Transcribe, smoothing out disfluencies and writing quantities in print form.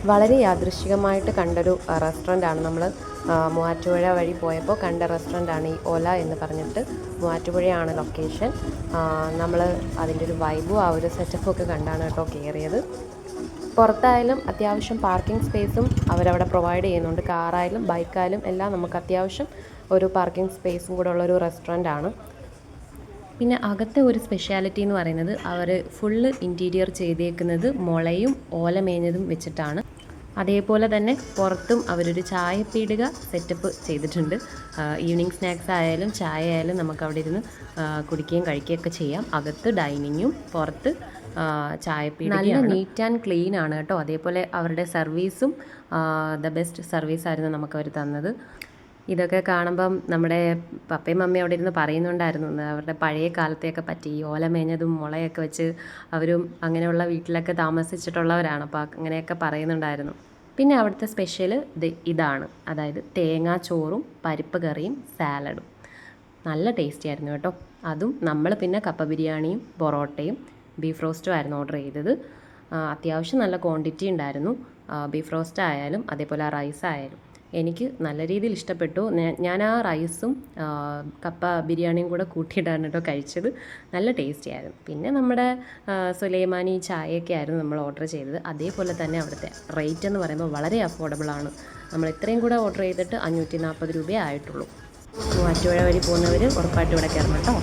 വളരെ യാദൃശ്ചികമായിട്ട് കണ്ടൊരു റെസ്റ്റോറൻ്റാണ്. നമ്മൾ മൂവാറ്റുപുഴ വഴി പോയപ്പോൾ കണ്ട റെസ്റ്റോറൻ്റാണ് ഈ ഓല എന്ന് പറഞ്ഞിട്ട്. മൂവാറ്റുപുഴയാണ് ലൊക്കേഷൻ. നമ്മൾ അതിൻ്റെ ഒരു വൈബും ആ ഒരു സെറ്റപ്പും ഒക്കെ കണ്ടാണ് കേട്ടോ കയറിയത്. പുറത്തായാലും അത്യാവശ്യം പാർക്കിംഗ് സ്പേസും അവരവിടെ പ്രൊവൈഡ് ചെയ്യുന്നുണ്ട്. കാറായാലും ബൈക്കായാലും എല്ലാം നമുക്ക് അത്യാവശ്യം ഒരു പാർക്കിംഗ് സ്പേസും കൂടെ ഉള്ളൊരു റെസ്റ്റോറൻ്റാണ്. പിന്നെ അകത്തെ ഒരു സ്പെഷ്യാലിറ്റി എന്ന് പറയുന്നത് അവർ ഫുള്ള് ഇൻറ്റീരിയർ ചെയ്തേക്കുന്നത് മുളയും ഓല മേഞ്ഞതും വെച്ചിട്ടാണ്. അതേപോലെ തന്നെ പുറത്തും അവരൊരു ചായപ്പീടിക സെറ്റപ്പ് ചെയ്തിട്ടുണ്ട്. ഈവനിങ് സ്നാക്സ് ആയാലും ചായ ആയാലും നമുക്ക് അവിടെ ഇരുന്ന് കുടിക്കുകയും കഴിക്കുകയൊക്കെ ചെയ്യാം. അകത്ത് ഡൈനിങ്ങും പുറത്ത് ചായപ്പീടിക. നല്ല നീറ്റ് ആൻഡ് ക്ലീൻ ആണ് കേട്ടോ. അതേപോലെ അവരുടെ സർവീസും ദ ബെസ്റ്റ് സർവീസായിരുന്നു നമുക്കവർ തന്നത്. ഇതൊക്കെ കാണുമ്പം നമ്മുടെ പപ്പയും മമ്മിയും അവിടെ ഇരുന്ന് പറയുന്നുണ്ടായിരുന്നു അവരുടെ പഴയ കാലത്തെയൊക്കെ പറ്റി. ഓല മേഞ്ഞതും മുളയൊക്കെ വെച്ച് അവരും അങ്ങനെയുള്ള വീട്ടിലൊക്കെ താമസിച്ചിട്ടുള്ളവരാണ്. അപ്പോൾ അങ്ങനെയൊക്കെ പറയുന്നുണ്ടായിരുന്നു. പിന്നെ അവിടുത്തെ സ്പെഷ്യൽ ഇതാണ്, അതായത് തേങ്ങാച്ചോറും പരിപ്പ് കറിയും സാലഡും. നല്ല ടേസ്റ്റി ആയിരുന്നു കേട്ടോ. അതും നമ്മൾ പിന്നെ കപ്പ ബിരിയാണിയും പൊറോട്ടയും ബീഫ് റോസ്റ്റും ആയിരുന്നു ഓർഡർ ചെയ്തത്. അത്യാവശ്യം നല്ല ക്വാണ്ടിറ്റി ഉണ്ടായിരുന്നു. ബീഫ് റോസ്റ്റ് ആയാലും അതേപോലെ ആ റൈസ് ആയാലും എനിക്ക് നല്ല രീതിയിൽ ഇഷ്ടപ്പെട്ടു. ഞാൻ ആ റൈസും കപ്പ ബിരിയാണിയും കൂടെ കൂട്ടിയിട്ടാണ് കേട്ടോ കഴിച്ചത്. നല്ല ടേസ്റ്റി ആയിരുന്നു. പിന്നെ നമ്മുടെ സുലൈമാനി ചായയൊക്കെ ആയിരുന്നു നമ്മൾ ഓർഡർ ചെയ്തത്. അതേപോലെ തന്നെ അവിടുത്തെ റേറ്റ് എന്ന് പറയുമ്പോൾ വളരെ അഫോർഡബിളാണ്. നമ്മൾ ഇത്രയും കൂടെ ഓർഡർ ചെയ്തിട്ട് 540 രൂപയേ ആയിട്ടുള്ളൂ. മൂവാറ്റുപുഴ വഴി പോകുന്നവർ ഉറപ്പായിട്ടും ഇവിടെ കയറണം കേട്ടോ.